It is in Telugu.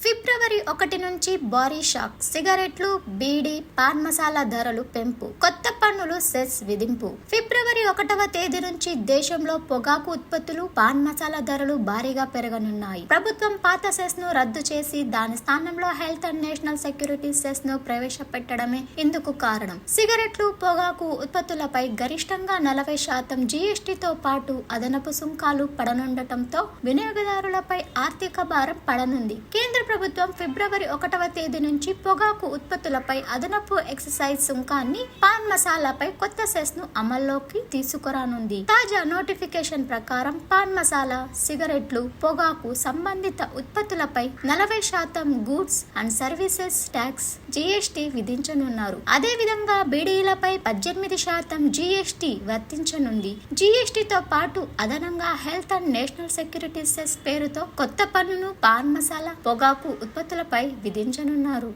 ఫిబ్రవరి 1 నుంచి భారీ షాక్. సిగరెట్లు, బీడీ, పాన్ మసాలా ధరలు పెంపు, కొత్త పన్నులు సెస్ విధింపు. ఫిబ్రవరి 1వ తేదీ నుంచి దేశంలో పొగాకు ఉత్పత్తులు, పాన్ మసాలా ధరలు భారీగా పెరగనున్నాయి. ప్రభుత్వం పాత సెస్ ను రద్దు చేసి దాని స్థానంలో health and national security cess ను ప్రవేశపెట్టడమే ఇందుకు కారణం. సిగరెట్లు, పొగాకు ఉత్పత్తులపై గరిష్టంగా 40% జీఎస్టీతో పాటు అదనపు సుంకాలు పడనుండటంతో వినియోగదారులపై ఆర్థిక భారం పడనుంది. కేంద్ర ప్రభుత్వం ఫిబ్రవరి 1వ తేదీ నుంచి పొగాకు ఉత్పత్తులపై అదనపు ఎక్సైజ్ సుంకాన్ని, పాన్ మసాలాపై కొత్త సెస్ ను అమల్లోకి తీసుకురానుంది. తాజా నోటిఫికేషన్ ప్రకారం పాన్ మసాలా, సిగరెట్లు, పొగాకు సంబంధిత ఉత్పత్తులపై 40% goods and services tax GST విధించనున్నారు. అదేవిధంగా బీడీలపై 18% జీఎస్టీ వర్తించనుంది. జీఎస్టీతో పాటు అదనంగా health and national security cess పేరుతో కొత్త పన్నును పాన్ మసాలా, పొగాకు ఉత్పత్తులపై విధించనున్నారు.